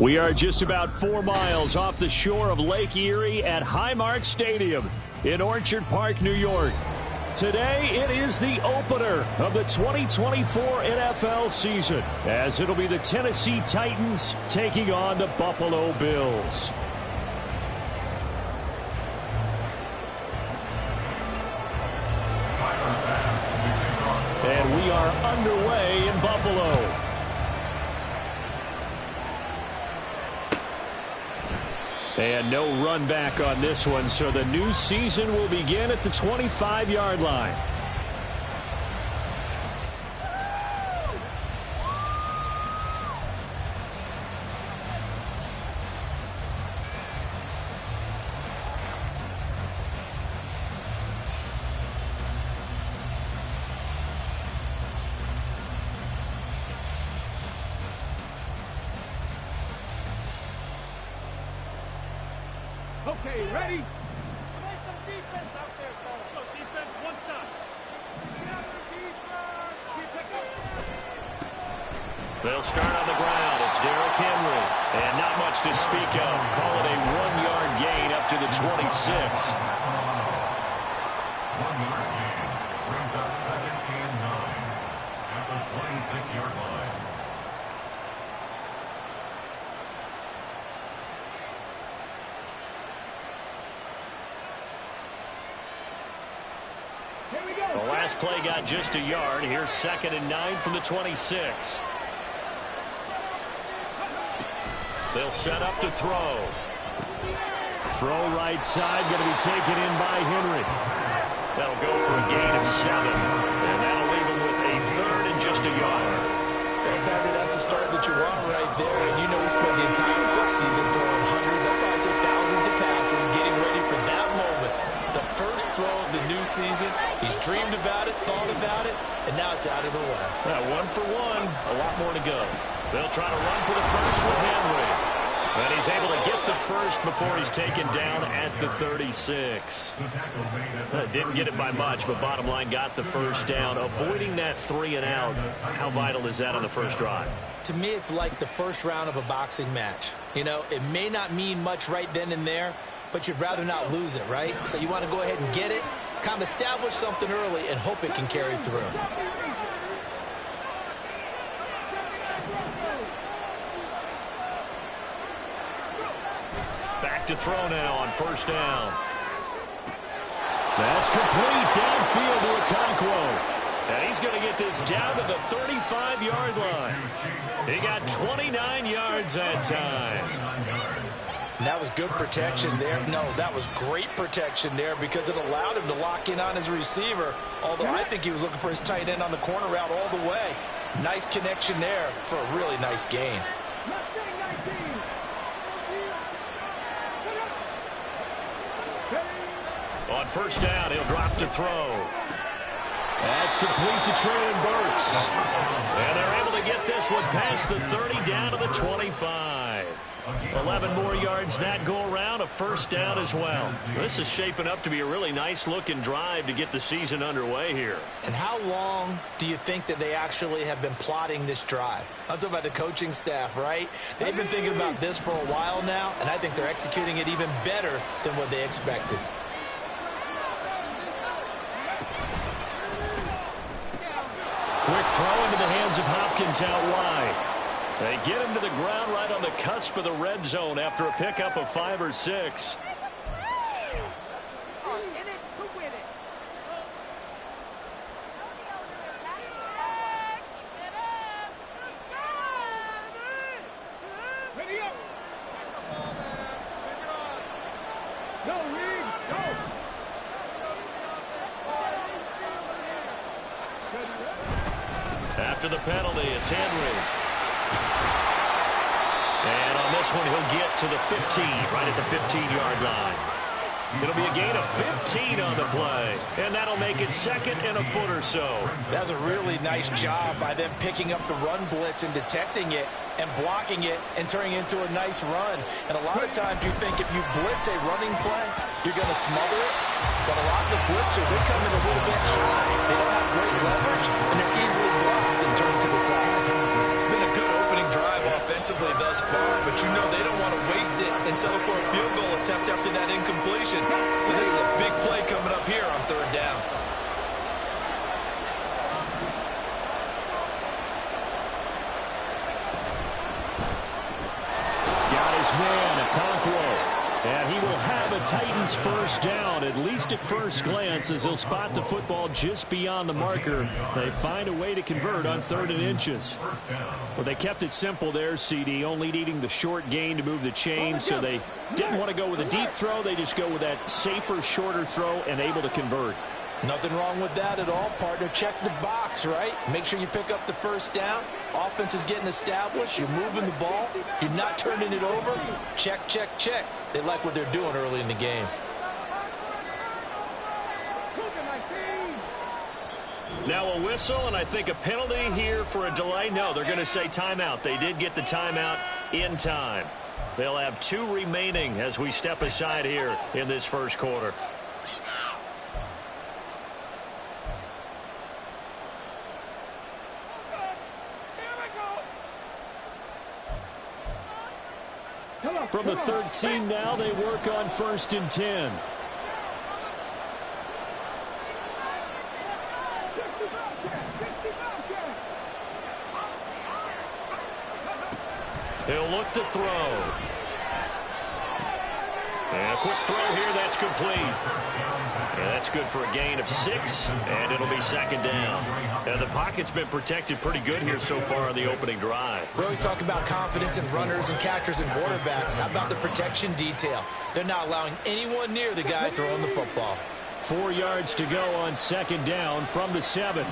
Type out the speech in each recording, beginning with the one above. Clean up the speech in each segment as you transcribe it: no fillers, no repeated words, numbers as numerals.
We are just about 4 miles off the shore of Lake Erie at Highmark Stadium in Orchard Park, New York. Today, it is the opener of the 2024 NFL season, as it'll be the Tennessee Titans taking on the Buffalo Bills. And we are underway in Buffalo. And no run back on this one, so the new season will begin at the 25-yard line. Okay, ready? Play some defense out there, Cole. Go defense, one stop. They'll start on the ground. It's Derrick Henry. And not much to speak of. Call it a 1-yard gain up to the 26. 1-yard gain brings up 2nd and 9 at the 26-yard line. The last play got just a yard. Here's 2nd and 9 from the 26. They'll set up to throw. Throw right side, going to be taken in by Henry. That'll go for a gain of 7. And that'll leave him with a 3rd and just a yard. Hey, Patrick, that's the start that you want right there. And you know he spent the entire offseason throwing hundreds, I'd probably say thousands of passes, getting ready for that moment. The first throw of the new season. He's dreamed about it, thought about it, and now it's out of the way. 1 for 1. A lot more to go. They'll try to run for the first with Henry. And he's able to get the first before he's taken down at the 36. Didn't get it by much, but bottom line got the first down. Avoiding that 3 and out. How vital is that on the first drive? To me, it's like the first round of a boxing match. You know, it may not mean much right then and there, but you'd rather not lose it, right? So you want to go ahead and get it, kind of establish something early, and hope it can carry through. Back to throw now on first down. That's complete downfield to Okonkwo. And he's going to get this down to the 35-yard line. He got 29 yards that time. And that was good protection there. No, that was great protection there because it allowed him to lock in on his receiver, although I think he was looking for his tight end on the corner route all the way. Nice connection there for a really nice gain. On first down, he'll drop to throw. That's complete to Treylon Burks. And they're able to get this one past the 30 down to the 25. 11 more yards that go around, a first down as well. This is shaping up to be a really nice-looking drive to get the season underway here. And how long do you think that they actually have been plotting this drive? I'm talking about the coaching staff, right? They've been thinking about this for a while now, and I think they're executing it even better than what they expected. Quick throw into the hands of Hopkins out wide. They get him to the ground right on the cusp of the red zone after a pickup of 5 or 6. After the penalty, it's Henry. And on this one, he'll get to the 15, right at the 15-yard line. It'll be a gain of 15 on the play, and that'll make it 2nd and a foot or so. That was a really nice job by them picking up the run blitz and detecting it and blocking it and turning it into a nice run. And a lot of times you think if you blitz a running play, you're going to smother it. But a lot of the blitzers, they come in a little bit high. They don't have great leverage, and they're easily blocked and turned to the side. It's been a good opening drive offensively. defensively thus far, but you know they don't want to waste it and settle for a field goal attempt after that incompletion. So this is a big play coming up here on third down. Got his man, Okonkwo. And he will have a Titans first down, at least at first glance, as he'll spot the football just beyond the marker. They find a way to convert on 3rd and inches. Well, they kept it simple there, CD, only needing the short gain to move the chain, so they didn't want to go with a deep throw. They just go with that safer, shorter throw and able to convert. Nothing wrong with that at all, partner. Check the box, right? Make sure you pick up the first down. Offense is getting established. You're moving the ball. You're not turning it over. Check, check, check. They like what they're doing early in the game. Now a whistle, and I think a penalty here for a delay. No, they're going to say timeout. They did get the timeout in time. They'll have 2 remaining as we step aside here in this first quarter. From the 13 now, they work on 1st and 10. He'll look to throw. And a quick throw here, that's complete. And that's good for a gain of 6, and it'll be 2nd down. And the pocket's been protected pretty good here so far on the opening drive. We always talk about confidence in runners and catchers and quarterbacks. How about the protection detail? They're not allowing anyone near the guy throwing the football. 4 yards to go on 2nd down from the 7.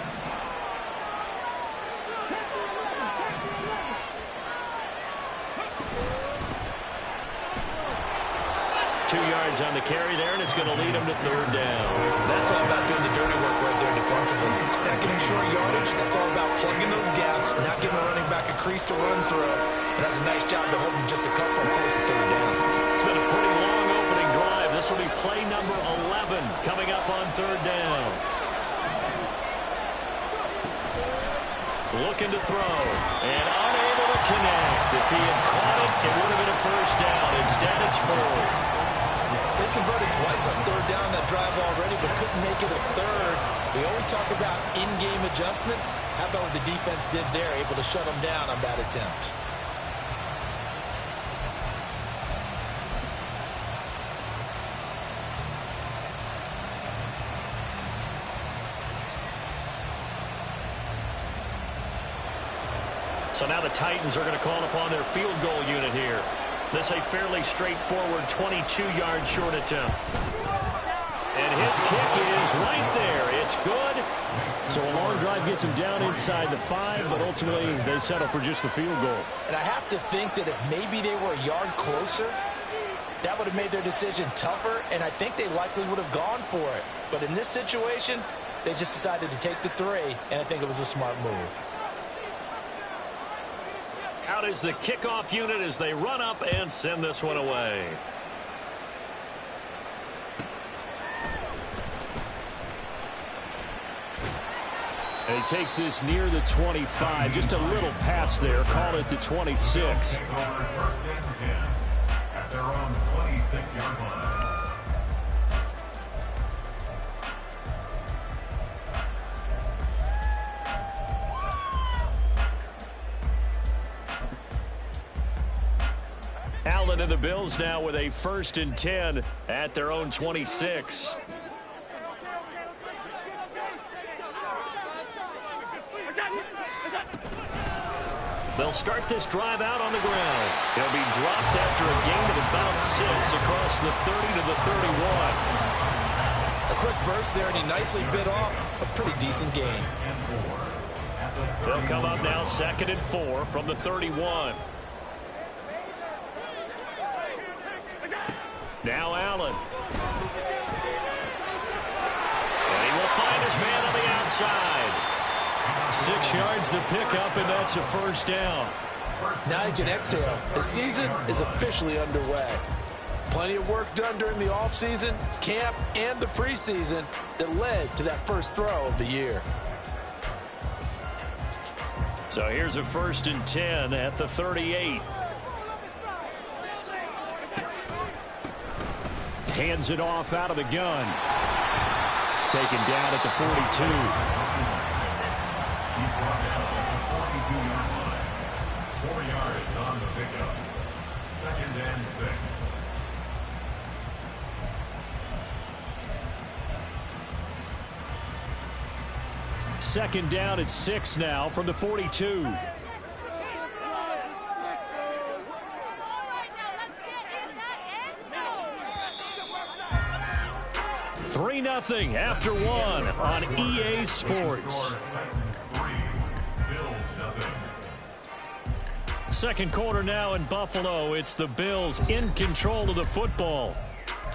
On the carry there, and it's going to lead him to 3rd down. That's all about doing the dirty work right there defensively. 2nd and short yardage, that's all about plugging those gaps, not giving a running back a crease to run through. And that's a nice job to hold him just a couple and force a 3rd down. It's been a pretty long opening drive. This will be play number 11 coming up on 3rd down. Looking to throw, and unable to connect. If he had caught it, it would have been a first down. Instead, it's 4th. They converted twice on 3rd down that drive already, but couldn't make it a 3rd. We always talk about in-game adjustments. How about what the defense did there, able to shut them down on that attempt? So now the Titans are going to call upon their field goal unit here. This a fairly straightforward 22-yard short attempt. And his kick is right there. It's good. So a long drive gets him down inside the 5, but ultimately they settle for just the field goal. And I have to think that if maybe they were a yard closer, that would have made their decision tougher, and I think they likely would have gone for it. But in this situation, they just decided to take the 3, and I think it was a smart move. Out is the kickoff unit as they run up and send this one away. And he takes this near the 25, just a little pass there, call it the 26. Take over 1st and 10 at their own 26-yard line. Allen and the Bills now with a 1st and 10 at their own 26. They'll start this drive out on the ground. He'll be dropped after a gain of about 6 across the 30 to the 31. A quick burst there, and he nicely bit off a pretty decent gain. They'll come up now 2nd and 4 from the 31. Now Allen. And he will find his man on the outside. 6 yards the pickup, and that's a 1st down. Now you can exhale. The season is officially underway. Plenty of work done during the offseason, camp, and the preseason that led to that first throw of the year. So here's a 1st and 10 at the 38. Hands it off out of the gun. Taken down at the 42. He's brought down at the 42-yard line. 4 yards on the pickup. 2nd and 6. Second down at 6 now from the 42. 3-0 after 1 on EA Sports. Second quarter now in Buffalo. It's the Bills in control of the football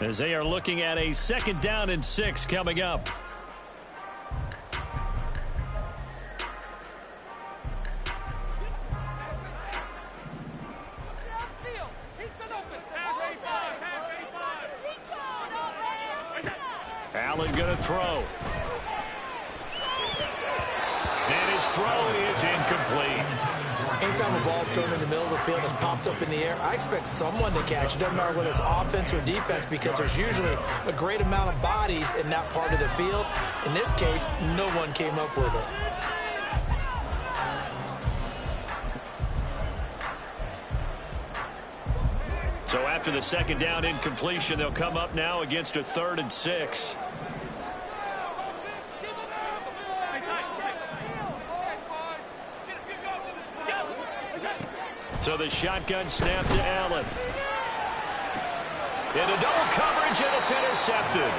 as they are looking at a 2nd down and 6 coming up. Allen going to throw. And his throw is incomplete. Anytime a ball's thrown in the middle of the field and it's popped up in the air, I expect someone to catch. It doesn't matter whether it's offense or defense because there's usually a great amount of bodies in that part of the field. In this case, no one came up with it. So after the 2nd down incompletion, they'll come up now against a 3rd and 6. So the shotgun snap to Allen. Into double coverage, and it's intercepted.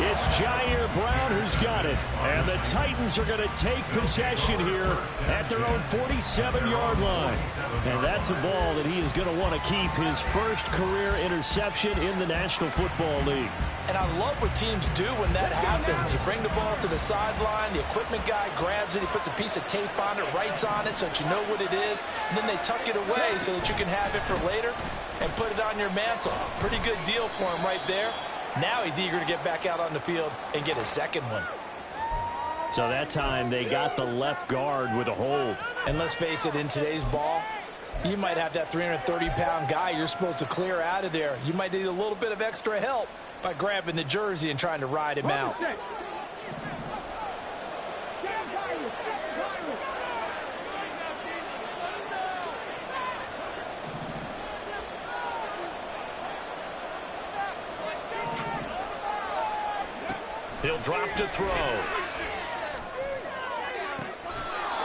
It's Jair Brown who's got it. And the Titans are going to take possession here at their own 47-yard line. And that's a ball that he is going to want to keep his first career interception in the National Football League. And I love what teams do when that happens. You bring the ball to the sideline, the equipment guy grabs it, he puts a piece of tape on it, writes on it so that you know what it is, and then they tuck it away so that you can have it for later and put it on your mantle. Pretty good deal for him right there. Now he's eager to get back out on the field and get his second one. So that time they got the left guard with a hold. And let's face it, in today's ball, you might have that 330-pound guy you're supposed to clear out of there. You might need a little bit of extra help by grabbing the jersey and trying to ride him out. He'll drop to throw.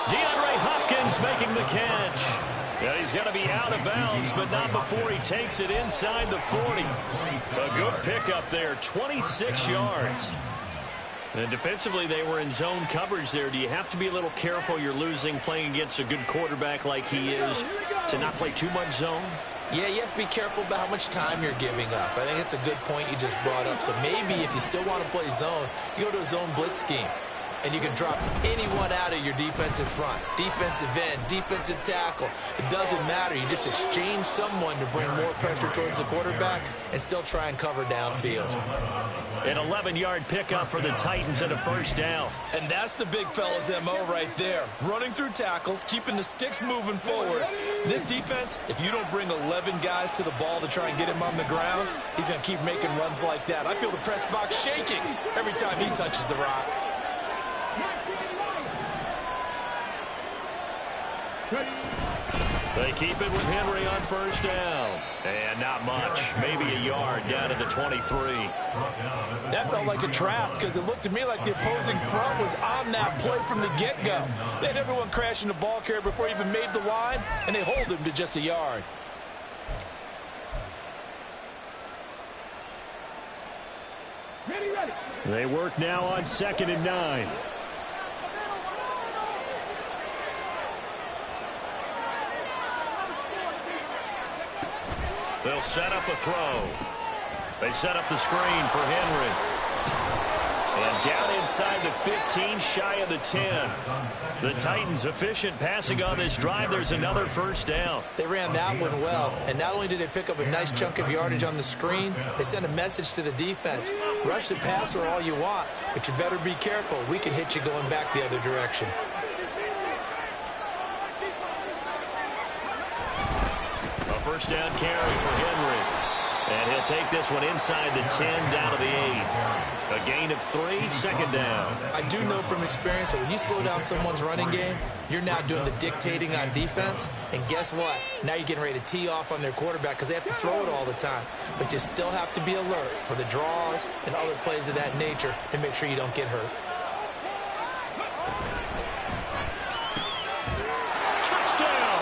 DeAndre Hopkins making the catch. Yeah, he's going to be out of bounds, but not before he takes it inside the 40. A good pickup there, 26 yards. And defensively, they were in zone coverage there. Do you have to be a little careful? You're losing playing against a good quarterback like he is to not play too much zone? Yeah, you have to be careful about how much time you're giving up. I think it's a good point you just brought up. So maybe if you still want to play zone, you go to a zone blitz scheme. And you can drop anyone out of your defensive front. Defensive end, defensive tackle. It doesn't matter. You just exchange someone to bring more pressure towards the quarterback and still try and cover downfield. An 11-yard pickup for the Titans and a 1st down. And that's the big fella's MO right there. Running through tackles, keeping the sticks moving forward. This defense, if you don't bring 11 guys to the ball to try and get him on the ground, he's going to keep making runs like that. I feel the press box shaking every time he touches the rock. They keep it with Henry on 1st down. And not much. Maybe a yard down to the 23. That felt like a trap because it looked to me like the opposing front was on that play from the get-go. They had everyone crashing the ball carrier before he even made the line, and they hold him to just a yard. They work now on 2nd and 9. They'll set up a throw. They set up the screen for Henry. And down inside the 15, shy of the 10. The Titans efficient passing on this drive. There's another 1st down. They ran that one well. And not only did they pick up a nice chunk of yardage on the screen, they sent a message to the defense. Rush the passer all you want, but you better be careful. We can hit you going back the other direction. first down carry for Henry. And he'll take this one inside the 10, down to the 8. A gain of 3, second down. I do know from experience that when you slow down someone's running game, you're now doing the dictating on defense. And guess what? Now you're getting ready to tee off on their quarterback because they have to throw it all the time. But you still have to be alert for the draws and other plays of that nature and make sure you don't get hurt. Touchdown!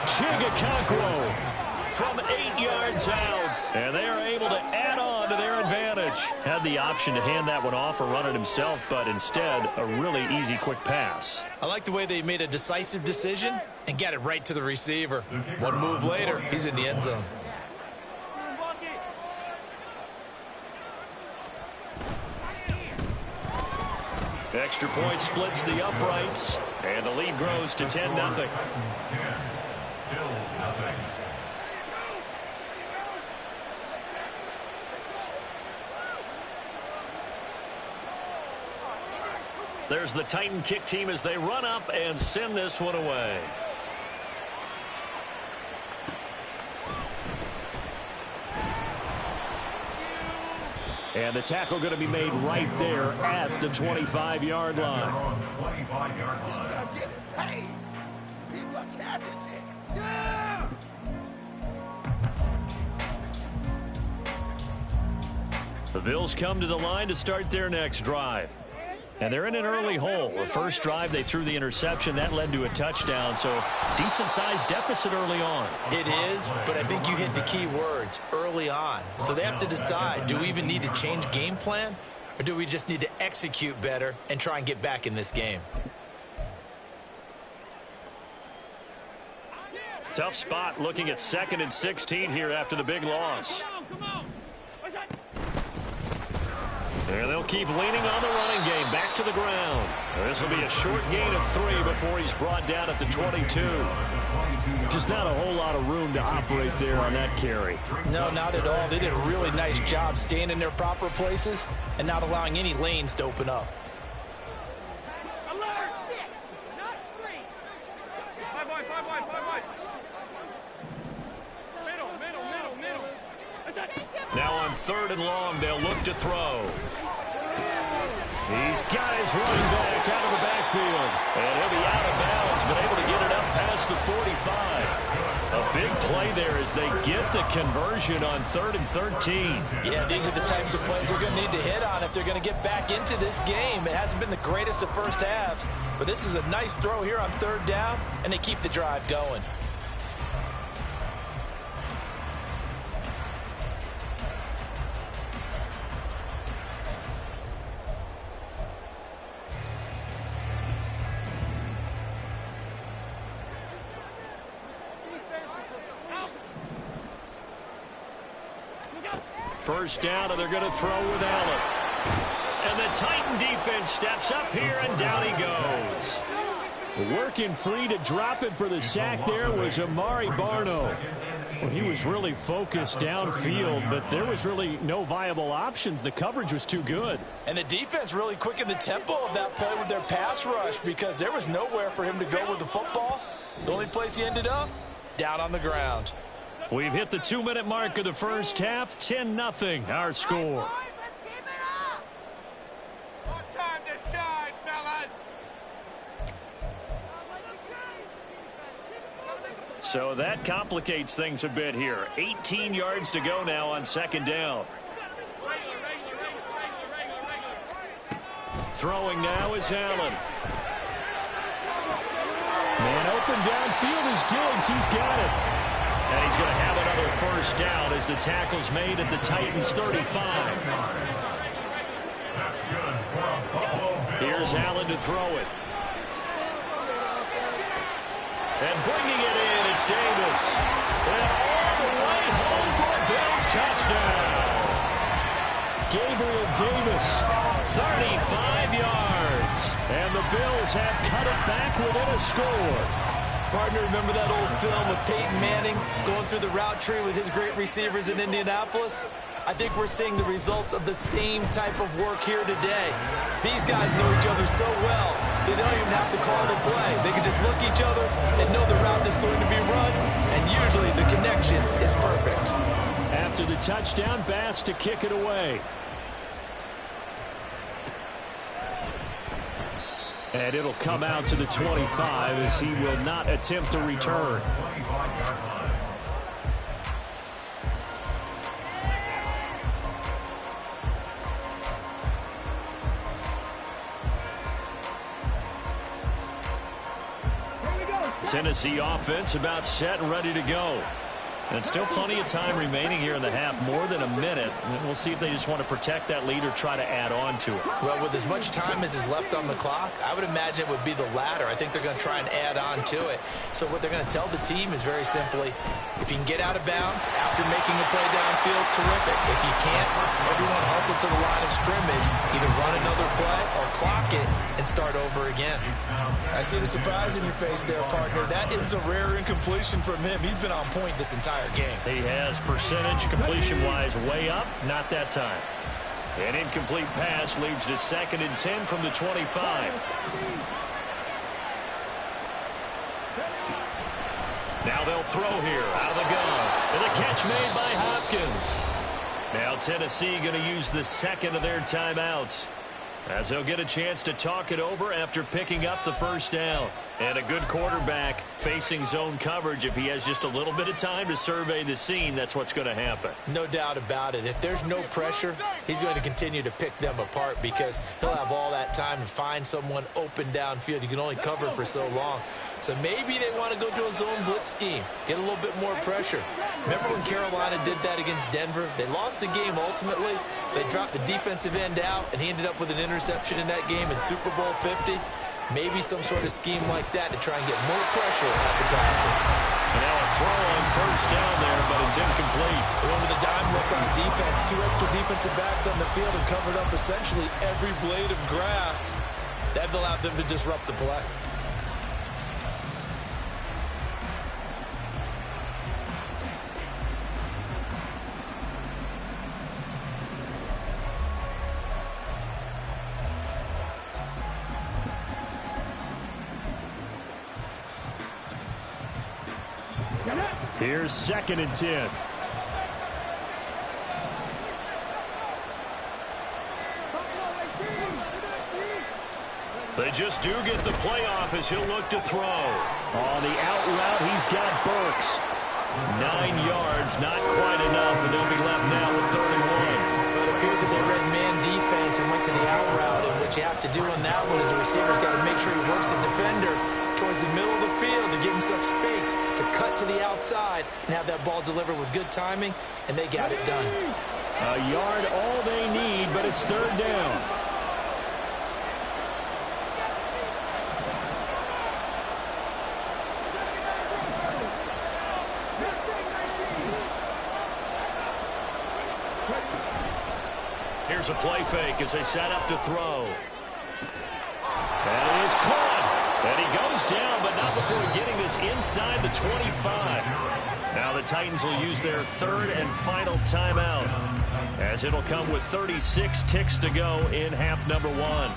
Chigga from 8 yards out, and they are able to add on to their advantage. Had the option to hand that one off or run it himself, but instead a really easy quick pass. I like the way they made a decisive decision and got it right to the receiver. One move later, he's in the end zone. Extra point splits the uprights, and the lead grows to 10-0. Bills nothing. There's the Titan kick team as they run up and send this one away. And the tackle going to be made right there at the 25-yard line. On the 25-yard line. I'm getting paid. People are catching chicks. Yeah! The Bills come to the line to start their next drive. And they're in an early hole. The first drive, they threw the interception. That led to a touchdown, so decent-sized deficit early on. It is, but I think you hit the key words, early on. So they have to decide, do we even need to change game plan? Or do we just need to execute better and try and get back in this game? Tough spot looking at 2nd and 16 here after the big loss. Come on. What's that? And they'll keep leaning on the running game back to the ground. This will be a short gain of 3 before he's brought down at the 22. Just not a whole lot of room to operate there on that carry. No, not at all. They did a really nice job staying in their proper places and not allowing any lanes to open up. Alert! 6, not 3. 5 wide. Middle. What's that? Now on 3rd and long, they'll look to throw. He's got his running back out of the backfield. And he'll be out of bounds, but able to get it up past the 45. A big play there as they get the conversion on 3rd and 13. Yeah, these are the types of plays they're going to need to hit on if they're going to get back into this game. It hasn't been the greatest of first halves, but this is a nice throw here on 3rd down, and they keep the drive going. First down, and they're going to throw with Allen. And the Titan defense steps up here, and down he goes. Working free to drop it for the sack there was Amari Barno. Well, he was really focused downfield, but there was really no viable options. The coverage was too good. And the defense really quickened the tempo of that play with their pass rush because there was nowhere for him to go with the football. The only place he ended up, down on the ground. We've hit the 2-minute mark of the first half. 10-0, our score. Time to shine, fellas. So that complicates things a bit here. 18 yards to go now on 2nd down. Throwing now is Allen. Man open downfield is Diggs. He's got it. And he's going to have another first down as the tackle's made at the Titans' 35. That's good for a Buffalo Bills. Here's Allen to throw it. And bringing it in, it's Davis. And all the way home for a Bills touchdown. Gabriel Davis, 35 yards. And the Bills have cut it back within a score. Partner, remember that old film of Peyton Manning going through the route tree with his great receivers in Indianapolis? I think we're seeing the results of the same type of work here today. These guys know each other so well, they don't even have to call the play. They can just look each other and know the route that's going to be run, and usually the connection is perfect. After the touchdown, Bass to kick it away. And it'll come out to the 25 as he will not attempt a return. Tennessee offense about set and ready to go. And still plenty of time remaining here in the half, more than a minute. And we'll see if they just want to protect that lead or try to add on to it. Well, with as much time as is left on the clock, I would imagine it would be the latter. I think they're going to try and add on to it. So what they're going to tell the team is very simply, if you can get out of bounds after making a play downfield, terrific. If you can't, everyone hustle to the line of scrimmage, either run another play or clock it and start over again. I see the surprise in your face there, partner. That is a rare incompletion from him. He's been on point this entire game. He has percentage completion-wise way up, not that time. An incomplete pass leads to 2nd and 10 from the 25. Now they'll throw here out of the gun. And the catch made by Hopkins. Now Tennessee going to use the second of their timeouts, as they'll get a chance to talk it over after picking up the first down. And a good quarterback facing zone coverage, if he has just a little bit of time to survey the scene, that's what's going to happen. No doubt about it. If there's no pressure, he's going to continue to pick them apart because he'll have all that time to find someone open downfield. You can only cover for so long. So maybe they want to go to a zone blitz scheme, get a little bit more pressure. Remember when Carolina did that against Denver? They lost the game ultimately. They dropped the defensive end out, and he ended up with an interception in that game in Super Bowl 50. Maybe some sort of scheme like that to try and get more pressure at the passer. And now a throw on first down there, but it's incomplete. The one with the dime left on defense, 2 extra defensive backs on the field and covered up essentially every blade of grass. That allowed them to disrupt the play. Here's 2nd and 10. They just do get the playoff as he'll look to throw. On the out route, he's got Burks. 9 yards, not quite enough, and they'll be left now with 3rd and 1. But it appears that they read man defense and went to the out route, and what you have to do on that one is the receiver's got to make sure he works the defender towards the middle of the field to give himself space to cut to the outside and have that ball delivered with good timing, and they got it done. A yard all they need, but it's 3rd down. Here's a play fake as they set up to throw. That is caught. And he goes down, but not before getting this inside the 25. Now the Titans will use their 3rd and final timeout, as it'll come with 36 ticks to go in half number 1.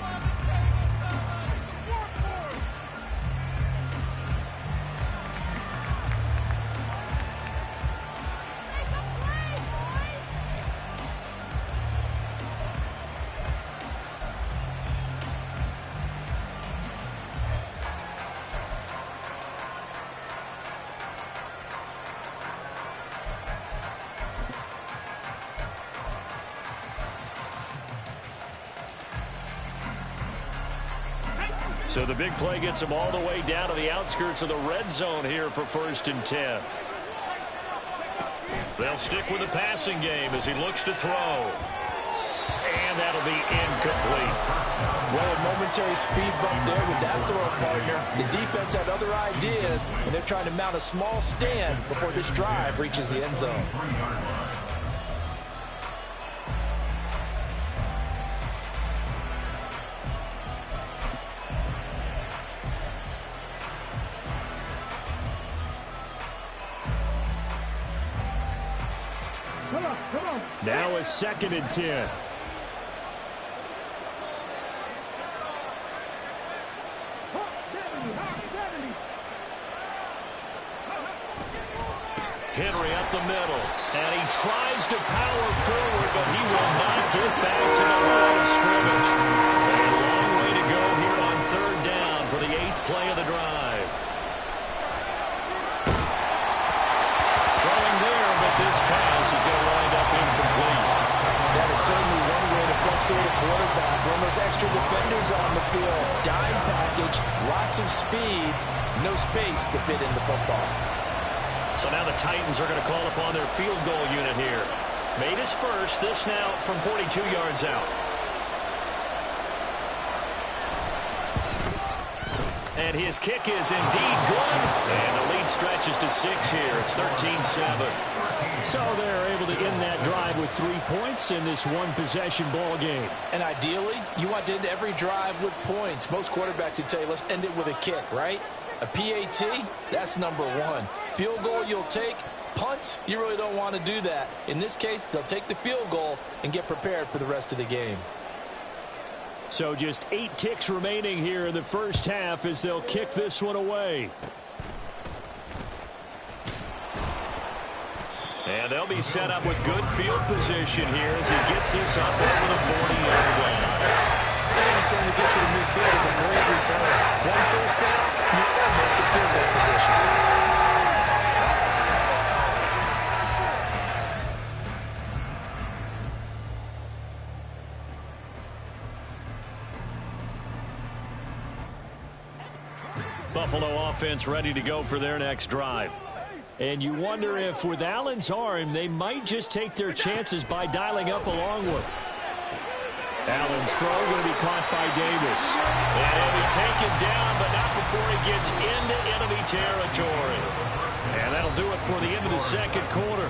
So the big play gets him all the way down to the outskirts of the red zone here for 1st and 10. They'll stick with the passing game as he looks to throw. And that'll be incomplete. Well, a momentary speed bump there with that throw, partner. The defense had other ideas, and they're trying to mount a small stand before this drive reaches the end zone. Come on. Now a 2nd and 10. Henry up the middle, and he tries to power forward, but he will not get back to the line of scrimmage. A long way to go here on 3rd down for the 8th play of the drive. Throwing there, but this pass is going to wind up incomplete. That is certainly one way to frustrate a quarterback when there's extra defenders on the field. Dime package, lots of speed, no space to fit in the football. So now the Titans are going to call upon their field goal unit here. Made his first, this now from 42 yards out. And his kick is indeed good. And the lead stretches to 6 here. It's 13-7. So they're able to end that drive with 3 points in this one-possession ball game. And ideally, you want to end every drive with points. Most quarterbacks would tell you, let's end it with a kick, right? A PAT, that's number 1. Field goal you'll take. Punts, you really don't want to do that. In this case, they'll take the field goal and get prepared for the rest of the game. So just 8 ticks remaining here in the first half as they'll kick this one away. And they'll be set up with good field position here as he gets this up over the 40-yard line. Any return to get you to midfield is a great return. 1 first down, you're almost in field goal position. Buffalo offense ready to go for their next drive. And you wonder if with Allen's arm, they might just take their chances by dialing up a long one. Allen's throw going to be caught by Davis. And he'll be taken down, but not before he gets into enemy territory. And that'll do it for the end of the second quarter.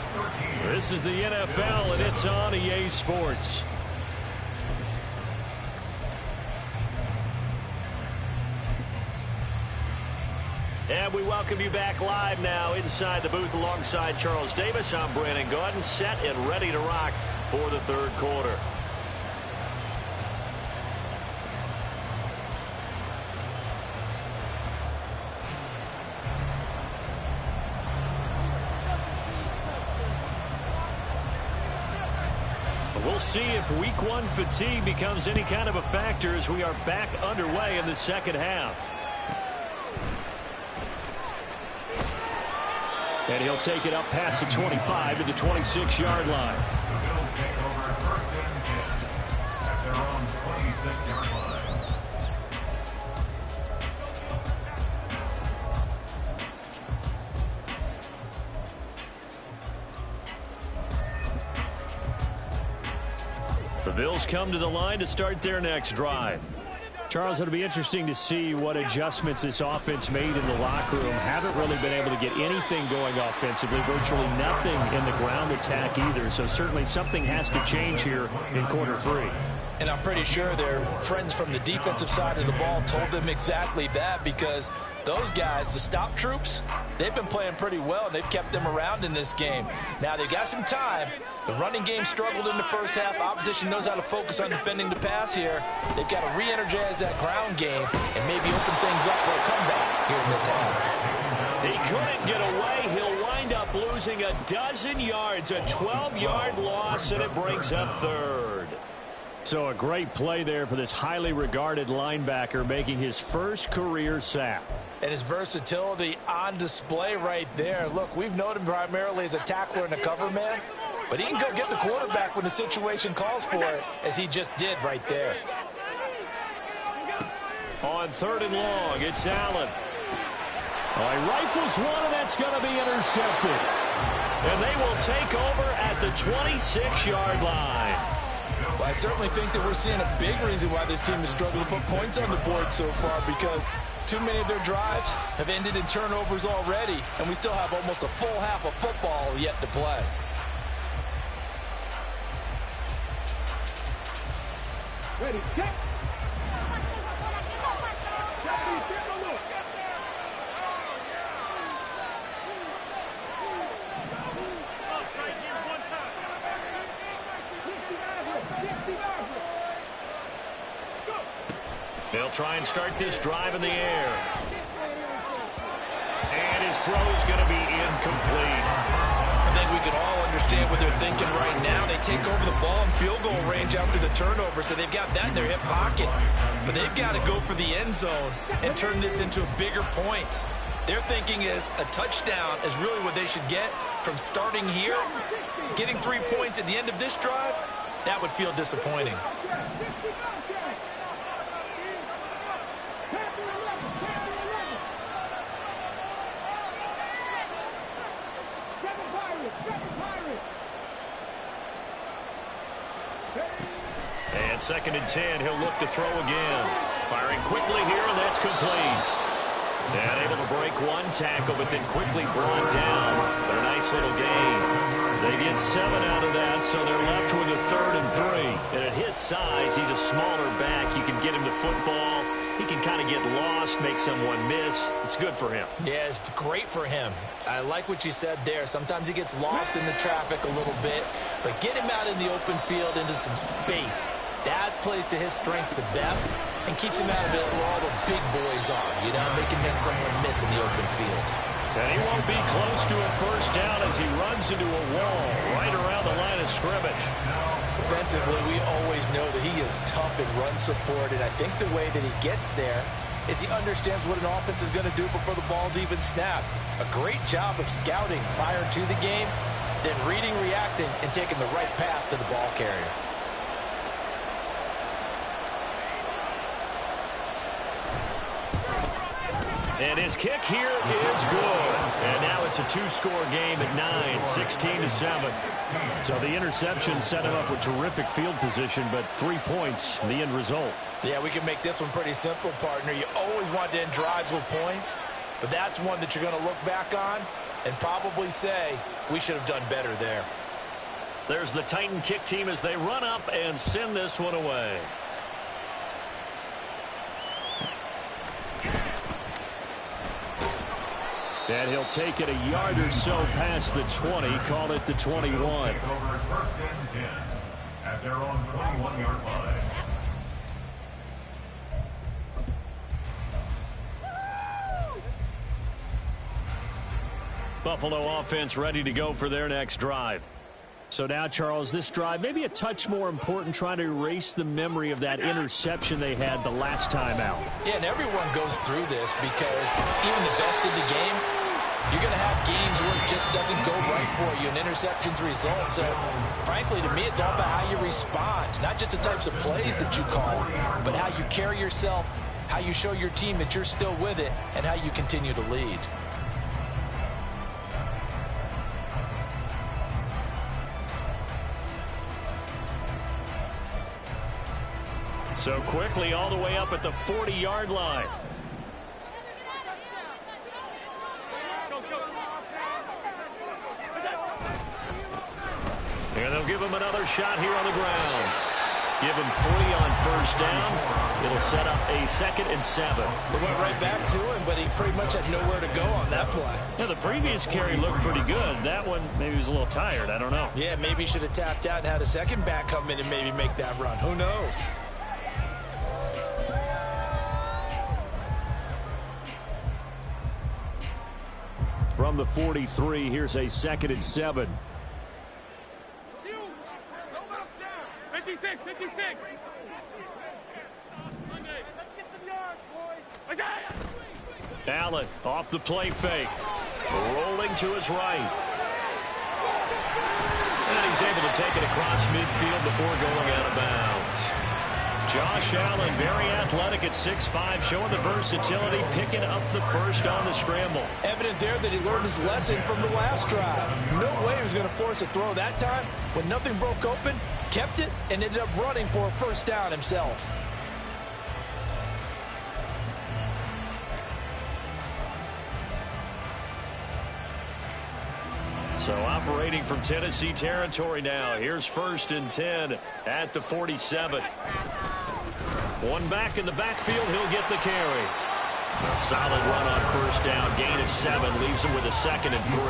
This is the NFL, and it's on EA Sports. And we welcome you back live now inside the booth alongside Charles Davis. I'm Brandon Gaudin, set and ready to rock for the third quarter. We'll see if week 1 fatigue becomes any kind of a factor as we are back underway in the second half. And he'll take it up past the 25 to the 26-yard line. The Bills take over 1st and 10 at their own 26-yard line. The Bills come to the line to start their next drive. Charles, it'll be interesting to see what adjustments this offense made in the locker room. Haven't really been able to get anything going offensively, virtually nothing in the ground attack either. So certainly something has to change here in quarter 3. And I'm pretty sure their friends from the defensive side of the ball told them exactly that, because those guys, the stop troops, they've been playing pretty well, and they've kept them around in this game. Now, they've got some time. The running game struggled in the first half. Opposition knows how to focus on defending the pass here. They've got to re-energize that ground game and maybe open things up for a comeback here in this half. He couldn't get away. He'll wind up losing a dozen yards, a 12-yard loss, and it brings up 3rd. So a great play there for this highly regarded linebacker, making his first career sack. And his versatility on display right there. Look, we've known him primarily as a tackler and a cover man, but he can go get the quarterback when the situation calls for it, as he just did right there. On 3rd and long, it's Allen. Oh, he rifles one, and that's going to be intercepted. And they will take over at the 26-yard line. Well, I certainly think that we're seeing a big reason why this team has struggled to put points on the board so far, because too many of their drives have ended in turnovers already, and we still have almost a full half of football yet to play. Ready, get. They'll try and start this drive in the air. And his throw is going to be incomplete. I think we can all understand what they're thinking right now. They take over the ball in field goal range after the turnover, so they've got that in their hip pocket. But they've got to go for the end zone and turn this into a bigger point. Their thinking is a touchdown is really what they should get from starting here. Getting 3 points at the end of this drive, that would feel disappointing. And 2nd and 10, he'll look to throw again. Firing quickly here, and that's complete. And able to break one tackle, but then quickly brought down. But a nice little gain. They get 7 out of that, so they're left with a 3rd and 3. And at his size, he's a smaller back. You can get him to football. He can kind of get lost, make someone miss. It's good for him. Yeah, it's great for him. I like what you said there. Sometimes he gets lost in the traffic a little bit, but get him out in the open field into some space. That plays to his strengths the best and keeps him out of it where all the big boys are. You know, they can make someone miss in the open field. And he won't be close to a first down as he runs into a wall right around the line of scrimmage. Defensively, we always know that he is tough in run support, and I think the way that he gets there is he understands what an offense is going to do before the ball's even snapped. A great job of scouting prior to the game, then reading, reacting, and taking the right path to the ball carrier. And his kick here is good. And now it's a 2-score game at 9, 16-7. So the interception set him up with terrific field position, but 3 points, the end result. Yeah, we can make this one pretty simple, partner. You always want to end drives with points, but that's one that you're going to look back on and probably say, we should have done better there. There's the Titan kick team as they run up and send this one away. And he'll take it a yard or so past the 20, call it the 21. Take over 1st and 10 at their own 21-yard line. Buffalo offense ready to go for their next drive. So now, Charles, this drive maybe a touch more important, trying to erase the memory of that interception they had the last time out. Yeah, and everyone goes through this because even the best in the game, you're going to have games where it just doesn't go right for you, and interceptions result. So, frankly, to me, it's all about how you respond, not just the types of plays that you call, but how you carry yourself, how you show your team that you're still with it, and how you continue to lead. So quickly all the way up at the 40-yard line. And they'll give him another shot here on the ground. Give him 3 on first down. It'll set up a 2nd and 7. They went right back to him, but he pretty much had nowhere to go on that play. Yeah, the previous carry looked pretty good. That one, maybe he was a little tired. I don't know. Yeah, maybe he should have tapped out and had a second back come in and maybe make that run. Who knows? From the 43, here's a 2nd and 7. 56, 56. Allen off the play fake. Rolling to his right. And he's able to take it across midfield before going out of bounds. Josh Allen, very athletic at 6'5", showing the versatility, picking up the first on the scramble. Evident there that he learned his lesson from the last drive. No way he was going to force a throw that time. When nothing broke open, kept it, and ended up running for a first down himself. So operating from Tennessee territory now. Here's 1st and 10 at the 47. One back in the backfield, he'll get the carry. A solid run on first down. Gain of 7 leaves him with a 2nd and 3.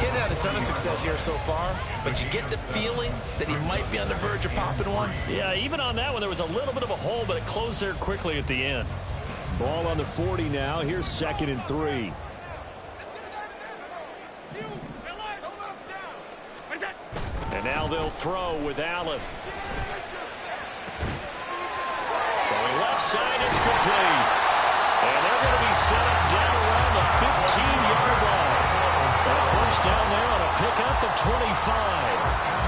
He hadn't had a ton of success here so far, but you get the feeling that he might be on the verge of popping one. Yeah, even on that one, there was a little bit of a hole, but it closed there quickly at the end. Ball on the 40 now. Here's 2nd and 3. And now they'll throw with Allen. Throwing left side, it's complete. And they're going to be set up down around the 15-yard line. A first down there on a pickup of 25.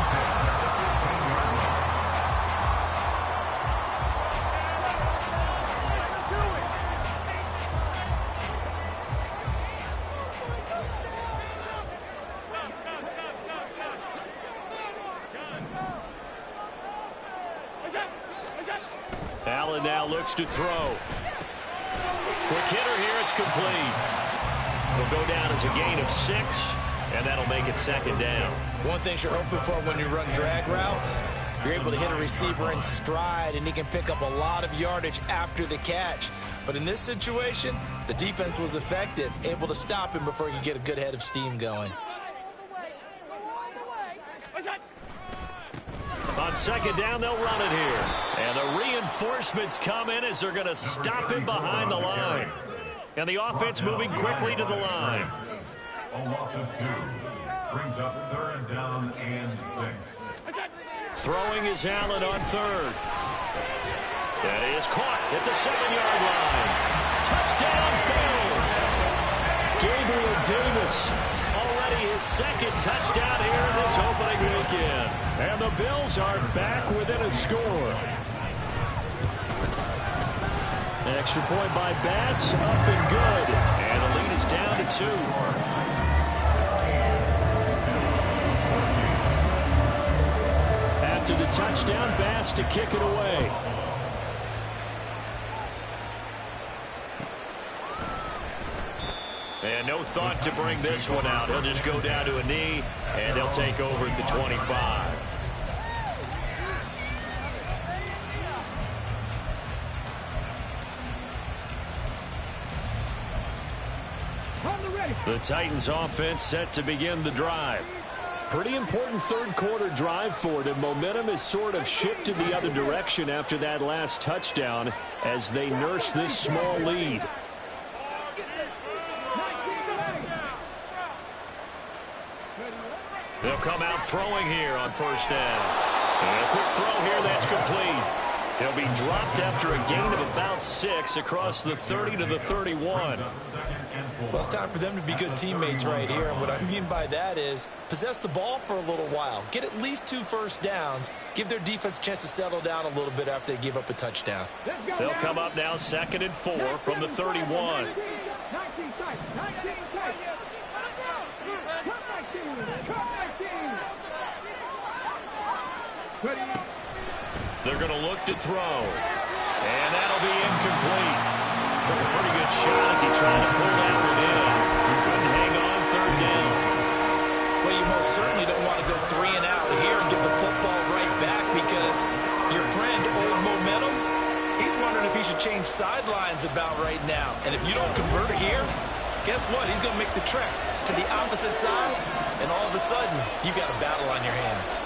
Allen now looks to throw. Quick hitter here, it's complete. It'll go down as a gain of 6, and that'll make it 2nd down. One thing you're hoping for when you run drag routes, you're able to hit a receiver in stride, and he can pick up a lot of yardage after the catch. But in this situation, the defense was effective, able to stop him before he could get a good head of steam going. On 2nd down, they'll run it here. And the reinforcements come in as they're going to stop him behind the line. And the offense moving quickly to the line. A loss of 2. Brings up 3rd down and 6. Throwing is Allen on 3rd. That is caught at the 7-yard line. Touchdown, Bills. Gabriel Davis. Already his 2nd touchdown here in this opening weekend. And the Bills are back within a score. Extra point by Bass, up and good. And the lead is down to 2. After the touchdown, Bass to kick it away. And no thought to bring this one out. He'll just go down to a knee, and they'll take over at the 25. The Titans offense set to begin the drive. Pretty important 3rd quarter drive for them. Momentum has sort of shifted the other direction after that last touchdown as they nurse this small lead. They'll come out throwing here on first down. And a quick throw here, that's complete. He'll be dropped after a gain of about 6 across the 30 to the 31. Well, it's time for them to be good teammates right here. And what I mean by that is possess the ball for a little while. Get at least 2 first downs. Give their defense a chance to settle down a little bit after they give up a touchdown. They'll come up now 2nd and 4 from the 31. They're going to look to throw. And that'll be incomplete. Took a pretty good shot as he tried to pull that one in. He couldn't hang on 3rd down. Well, you most certainly don't want to go 3 and out here and give the football right back because your friend, Old Momentum, he's wondering if he should change sidelines about right now. And if you don't convert here, guess what? He's going to make the trek to the opposite side, and all of a sudden, you've got a battle on your hands.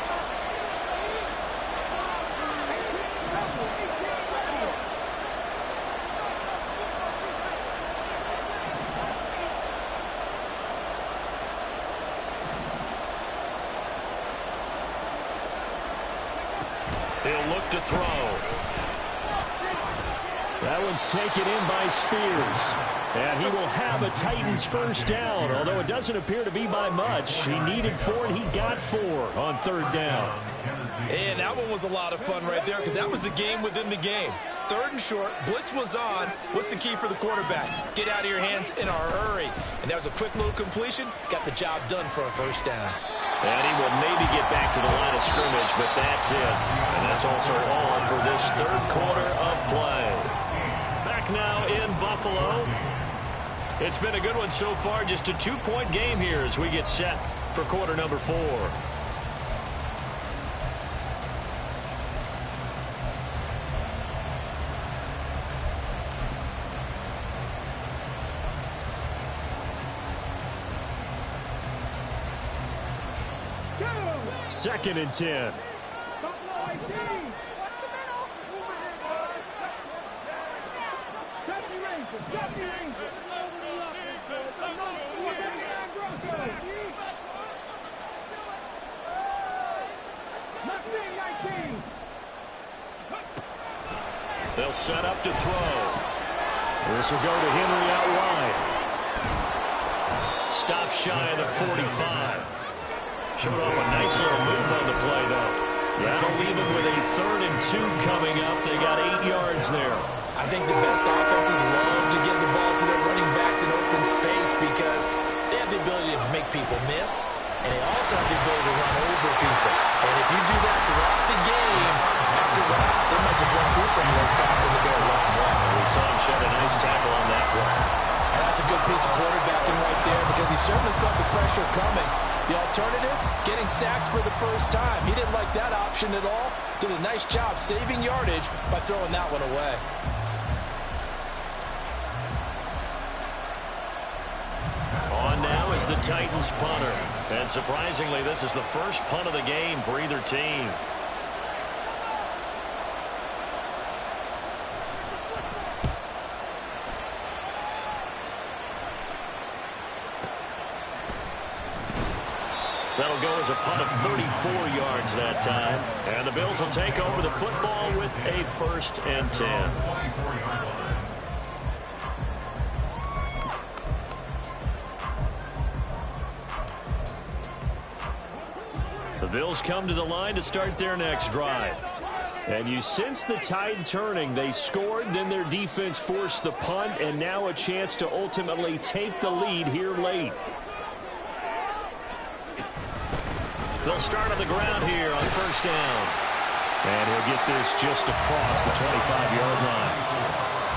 He'll look to throw. That one's taken in by Spears. And he will have a Titans first down, although it doesn't appear to be by much. He needed 4, and he got 4 on 3rd down. And that one was a lot of fun right there because that was the game within the game. 3rd and short, blitz was on. What's the key for the quarterback? Get out of your hands in a hurry. And that was a quick little completion. Got the job done for a first down. And he will maybe get back to the line of scrimmage, but that's it. And that's also all for this 3rd quarter of play. Back now in Buffalo. It's been a good one so far. Just a 2-point game here as we get set for quarter number 4. 2nd and 10. They'll set up to throw. This will go to Henry out wide. Stop shy of the 45. Showed off a nice little move on the play, though. That'll leave them with a 3rd and 2 coming up. They got 8 yards there. I think the best offenses love to get the ball to their running backs in open space because they have the ability to make people miss, and they also have the ability to run over people. And if you do that throughout the game, after that, they might just run through some of those tackles and go a long way. We saw him shed a nice tackle on that one. And that's a good piece of quarterbacking right there because he certainly felt the pressure coming. The alternative, getting sacked for the first time. He didn't like that option at all. Did a nice job saving yardage by throwing that one away. On now is the Titans punter. And surprisingly, this is the first punt of the game for either team. That'll go as a punt of 34 yards that time. And the Bills will take over the football with a 1st and 10. The Bills come to the line to start their next drive. And you sense the tide turning. They scored, then their defense forced the punt, and now a chance to ultimately take the lead here late. They'll start on the ground here on 1st down. And he'll get this just across the 25-yard line.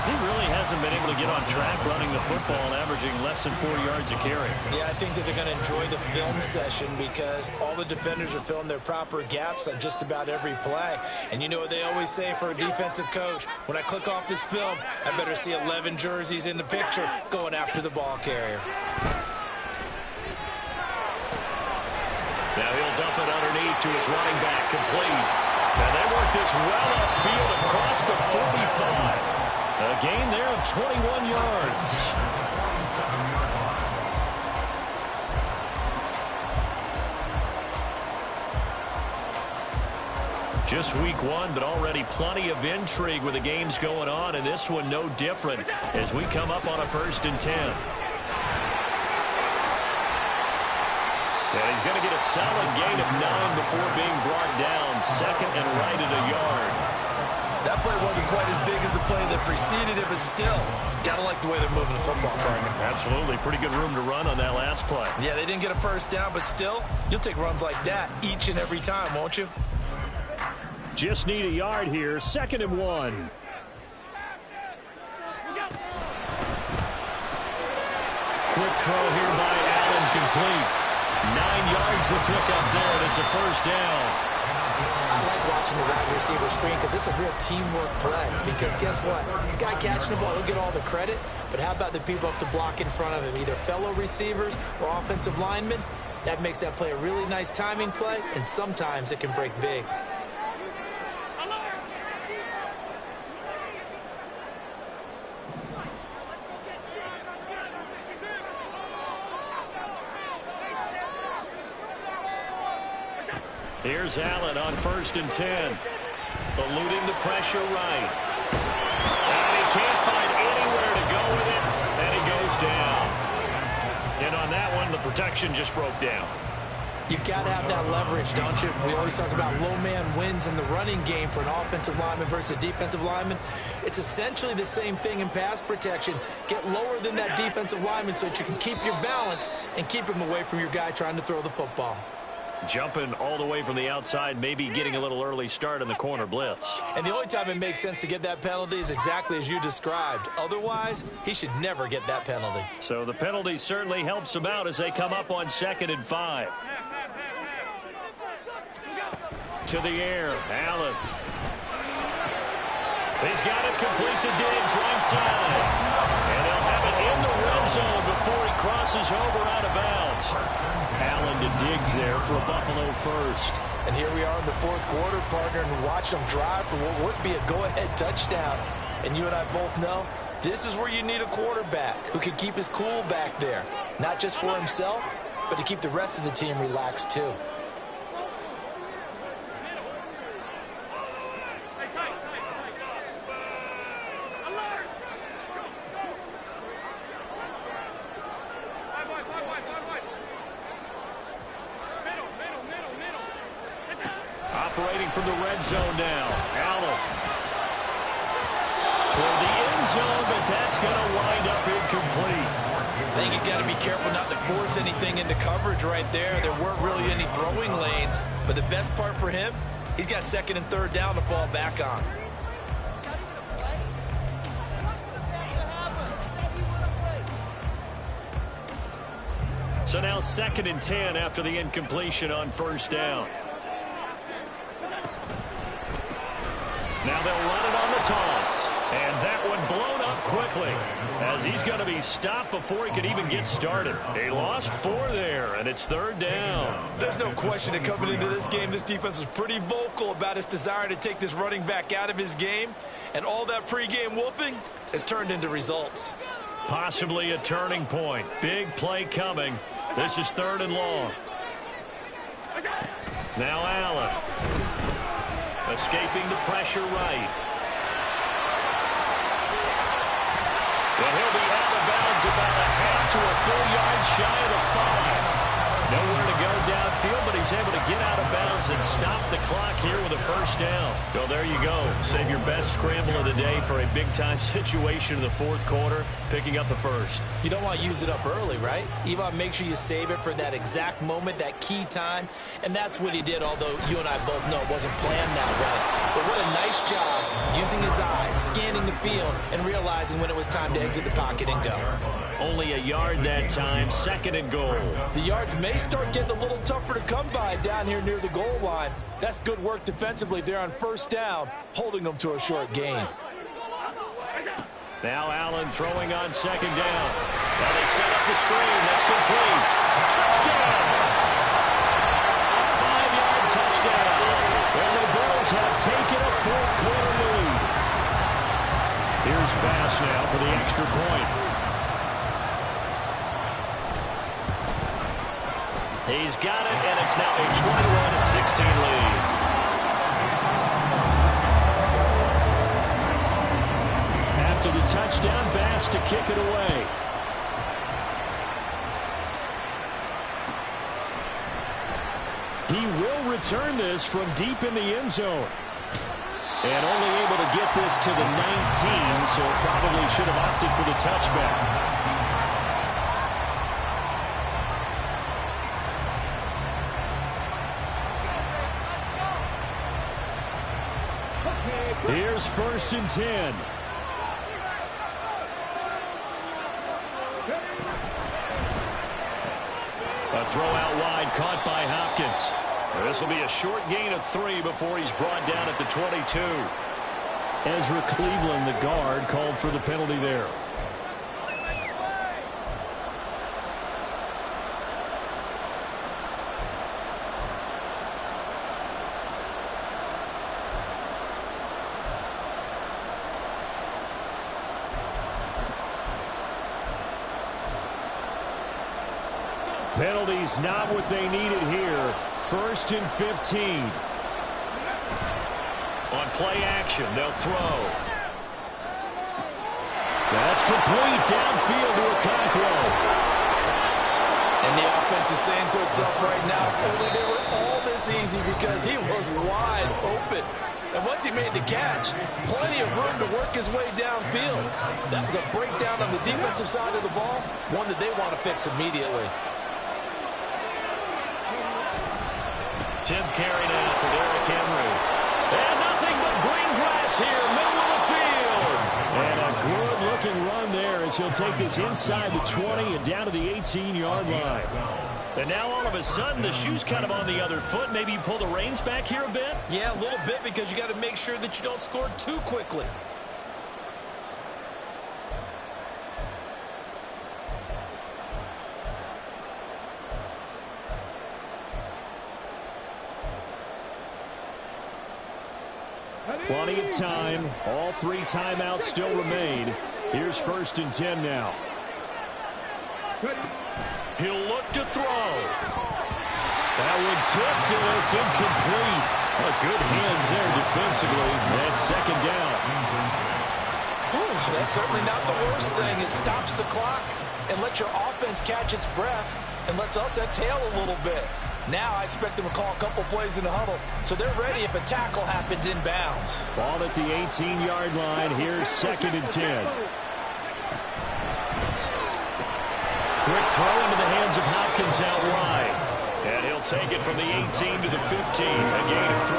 He really hasn't been able to get on track running the football, averaging less than 4 yards a carry. Yeah, I think that they're going to enjoy the film session because all the defenders are filling their proper gaps on just about every play. And you know what they always say for a defensive coach? When I click off this film, I better see 11 jerseys in the picture going after the ball carrier. Now he'll dump it underneath to his running back, complete. And they work this well upfield across the 45. A gain there of 21 yards. Just week 1, but already plenty of intrigue with the games going on, and this one no different as we come up on a 1st and 10. And he's going to get a solid gain of 9 before being brought down. 2nd and right at a yard. That play wasn't quite as big as the play that preceded it, but still, got to like the way they're moving the football, partner. Absolutely. Pretty good room to run on that last play. Yeah, they didn't get a 1st down, but still, you'll take runs like that each and every time, won't you? Just need a yard here. 2nd and 1. Quick throw here by Allen, complete. 9 yards the pickup there, and it's a 1st down. I like watching the wide receiver screen because it's a real teamwork play. Because guess what? The guy catching the ball, he'll get all the credit. But how about the people up to block in front of him, either fellow receivers or offensive linemen? That makes that play a really nice timing play, and sometimes it can break big. Here's Allen on 1st and 10. Eluding the pressure right. And he can't find anywhere to go with it. And he goes down. And on that one, the protection just broke down. You've got to have that leverage, don't you? We always talk about low man wins in the running game for an offensive lineman versus a defensive lineman. It's essentially the same thing in pass protection. Get lower than that defensive lineman so that you can keep your balance and keep him away from your guy trying to throw the football. Jumping all the way from the outside, maybe getting a little early start in the corner blitz. And the only time it makes sense to get that penalty is exactly as you described. Otherwise, he should never get that penalty. So the penalty certainly helps him out as they come up on 2nd and 5. To the air, Allen. He's got it complete to Diggs right side. And they'll have it in the red zone before he crosses over out of bounds. Allen to Diggs there for a Buffalo first. And here we are in the fourth quarter, partner, and watch them drive for what would be a go-ahead touchdown. And you and I both know this is where you need a quarterback who can keep his cool back there, not just for himself, but to keep the rest of the team relaxed too. Operating from the red zone now. Allen. Toward the end zone, but that's going to wind up incomplete. I think he's got to be careful not to force anything into coverage right there. There weren't really any throwing lanes, but the best part for him, he's got second and third down to fall back on. So now 2nd and 10 after the incompletion on first down. Now they'll run it on the toss. And that one blown up quickly as he's going to be stopped before he could even get started. They lost 4 there, and it's 3rd down. There's no question that coming into this game, this defense was pretty vocal about its desire to take this running back out of his game. And all that pregame wolfing has turned into results. Possibly a turning point. Big play coming. This is 3rd and long. Now Allen. Escaping the pressure right. And he'll be out of bounds about a half to a full yard shy of the 5. Nowhere to go downfield, but he's able to get out of bounds and stop the clock here with a first down. So there you go. Save your best scramble of the day for a big-time situation in the fourth quarter, picking up the first. You don't want to use it up early, right? You want to make sure you save it for that exact moment, that key time. And that's what he did, although you and I both know it wasn't planned that way. But what a nice job using his eyes, scanning the field, and realizing when it was time to exit the pocket and go. Only a yard that time, 2nd and goal. The yards may start getting a little tougher to come by down here near the goal line. That's good work defensively there on first down, holding them to a short gain. Now Allen throwing on 2nd down. Now they set up the screen. That's complete. Touchdown! A 5-yard touchdown. And the Bills have taken a fourth quarter lead. Here's Bass now for the extra point. He's got it, and it's now a 21-16 lead. After the touchdown, Bass to kick it away. He will return this from deep in the end zone. And only able to get this to the 19, so probably should have opted for the touchback. Here's 1st and 10. A throw out wide caught by Hopkins. This will be a short gain of 3 before he's brought down at the 22. Ezra Cleveland, the guard, called for the penalty there. Penalties not what they needed here. 1st and 15. On play action, they'll throw. That's complete downfield to Okonkwo. And the offense is saying to itself right now, only they were all this easy because he was wide open. And once he made the catch, plenty of room to work his way downfield. That was a breakdown on the defensive side of the ball, one that they want to fix immediately. 10th carry now for Derrick Henry. And nothing but green grass here, middle of the field. And a good-looking run there as he'll take this inside the 20 and down to the 18-yard line. And now all of a sudden the shoe's kind of on the other foot. Maybe you pull the reins back here a bit? Yeah, a little bit because you got to make sure that you don't score too quickly. Plenty of time. All 3 timeouts still remain. Here's 1st and 10 now. He'll look to throw. That one tipped, and it's incomplete. Good hands there defensively. That's 2nd down. That's certainly not the worst thing. It stops the clock and lets your offense catch its breath and lets us exhale a little bit. Now I expect them to call a couple plays in the huddle, so they're ready if a tackle happens inbounds. Ball at the 18-yard line. Here's 2nd and 10. Quick throw into the hands of Hopkins out wide. And he'll take it from the 18 to the 15, a gain of 3.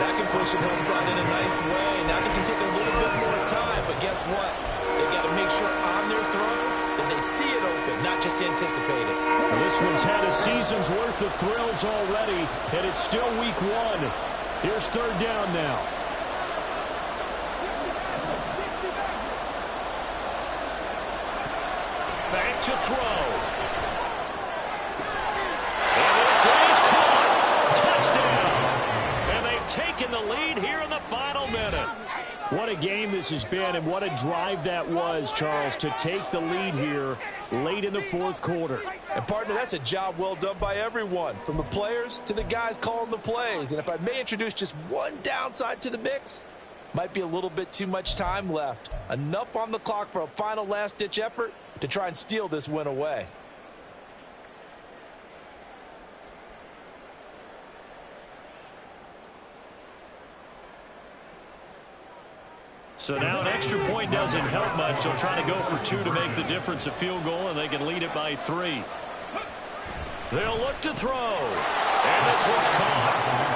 That completion helps out in a nice way. Now they can take a little bit more time, but guess what? They've got to make sure on their throws that they see it open, not just anticipate it. Well, this one's had a season's worth of thrills already, and it's still week 1. Here's 3rd down now. Back to throw. And this is caught. Touchdown. And they've taken the lead here in the final minute. What a game this has been, and what a drive that was, Charles, to take the lead here late in the 4th quarter. And, partner, that's a job well done by everyone, from the players to the guys calling the plays. And if I may introduce just one downside to the mix, might be a little bit too much time left. Enough on the clock for a final last-ditch effort to try and steal this win away. So now an extra point doesn't help much. They'll try to go for 2 to make the difference a field goal, and they can lead it by 3. They'll look to throw. And this one's caught.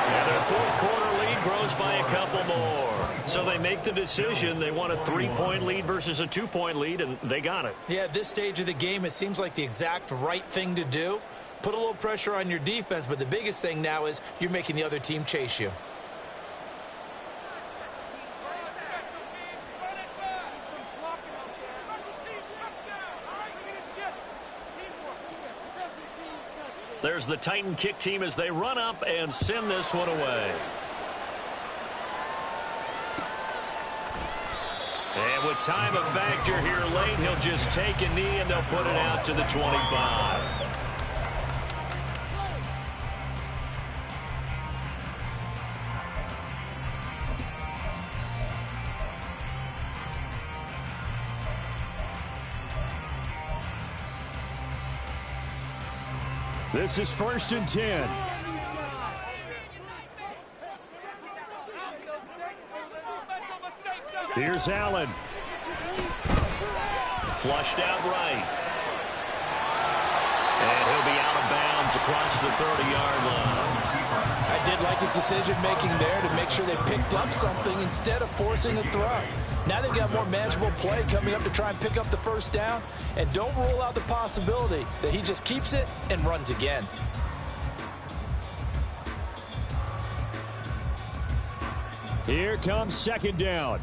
And their 4th quarter lead grows by a couple more. So they make the decision. They want a 3-point lead versus a 2-point lead, and they got it. Yeah, at this stage of the game, it seems like the exact right thing to do. Put a little pressure on your defense, but the biggest thing now is you're making the other team chase you. There's the Titan kick team as they run up and send this one away. And with time a factor here late, he'll just take a knee and they'll put it out to the 25. This is 1st and 10. Here's Allen. Flushed out right. And he'll be out of bounds across the 30-yard line. I did like his decision-making there to make sure they picked up something instead of forcing a throw. Now they've got more manageable play coming up to try and pick up the 1st down. And don't rule out the possibility that he just keeps it and runs again. Here comes 2nd down.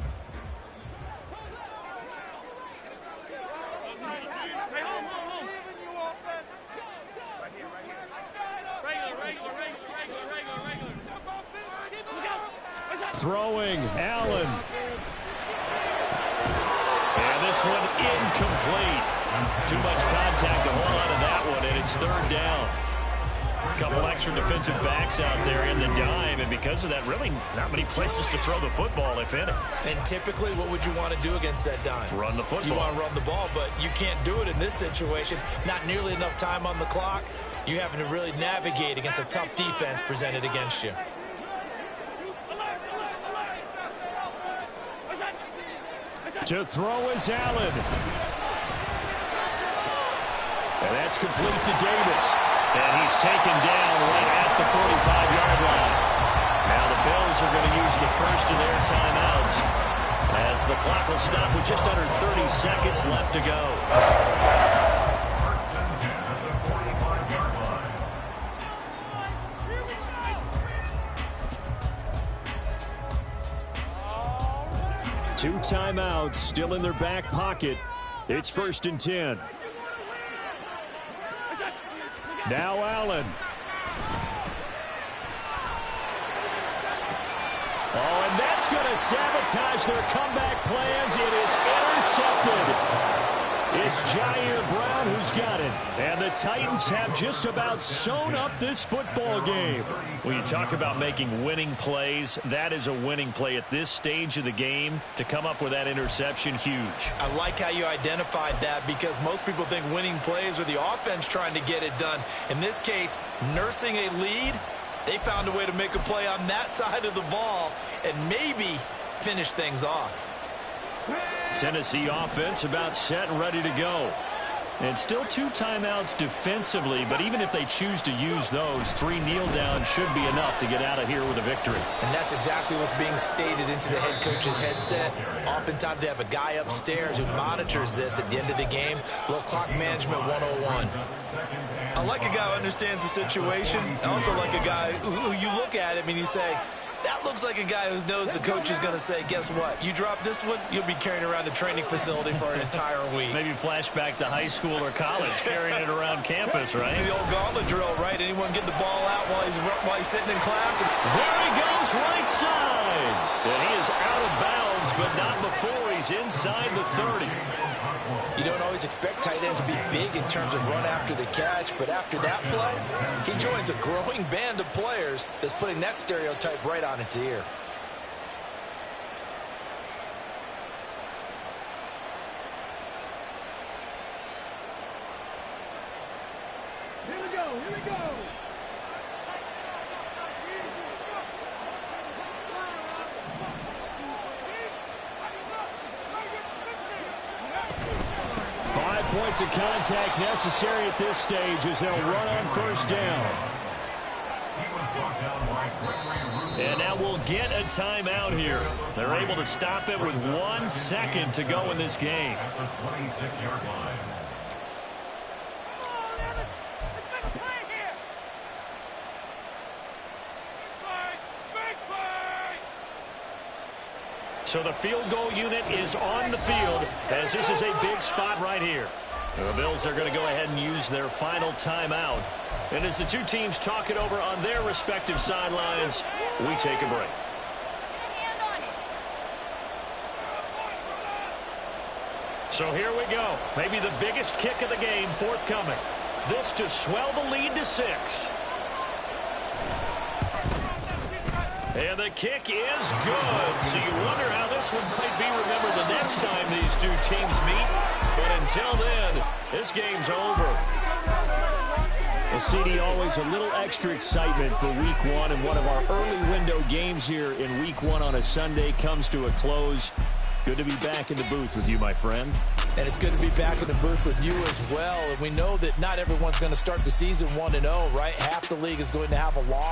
Throwing, Allen. And this one incomplete. Too much contact to hold on to that one, and it's 3rd down. A couple extra defensive backs out there in the dime, and because of that, really not many places to throw the football, if any. And typically, what would you want to do against that dime? Run the football. You want to run the ball, but you can't do it in this situation. Not nearly enough time on the clock. You're having to really navigate against a tough defense presented against you. To throw is Allen. And that's complete to Davis. And he's taken down right at the 45-yard line. Now the Bills are going to use the first of their timeouts as the clock will stop with just under 30 seconds left to go. 1st and 10 at the 45-yard line. 2 timeouts still in their back pocket. It's 1st and 10. Now Allen. Oh, going to sabotage their comeback plans. It is intercepted. It's Jair Brown who's got it. And the Titans have just about sewn up this football game. When you talk about making winning plays, that is a winning play at this stage of the game. To come up with that interception, huge. I like how you identified that, because most people think winning plays are the offense trying to get it done. In this case, nursing a lead, they found a way to make a play on that side of the ball and maybe finish things off. Tennessee offense about set and ready to go. And still 2 timeouts defensively, but even if they choose to use those, 3 kneel downs should be enough to get out of here with a victory. And that's exactly what's being stated into the head coach's headset. Oftentimes they have a guy upstairs who monitors this at the end of the game. Little clock management 101. I like a guy who understands the situation. I also like a guy who you look at him and you say, that looks like a guy who knows the coach is going to say, guess what? You drop this one, you'll be carrying around the training facility for an entire week. Maybe flashback to high school or college, carrying it around campus, right? The old gauntlet drill, right? Anyone get the ball out while he's sitting in class? There he goes, right side. And he is out of bounds, but not before he's inside the 30. You don't always expect tight ends to be big in terms of run after the catch, but after that play, he joins a growing band of players that's putting that stereotype right on its ear. Here we go, here we go. 5 points of contact necessary at this stage as they'll run on first down. And now we'll get a timeout here. They're able to stop it with 1 second to go in this game. At the 26-yard line. So the field goal unit is on the field as this is a big spot right here. The Bills are going to go ahead and use their final timeout. And as the two teams talk it over on their respective sidelines, we take a break. So here we go. Maybe the biggest kick of the game forthcoming. This to swell the lead to 6. And the kick is good. So you wonder how this one might be remembered the next time these two teams meet. But until then, this game's over. Well, CD, always a little extra excitement for Week 1. And one of our early window games here in Week 1 on a Sunday comes to a close. Good to be back in the booth with you, my friend. And it's good to be back in the booth with you as well. And we know that not everyone's going to start the season 1-0, right? Half the league is going to have a loss.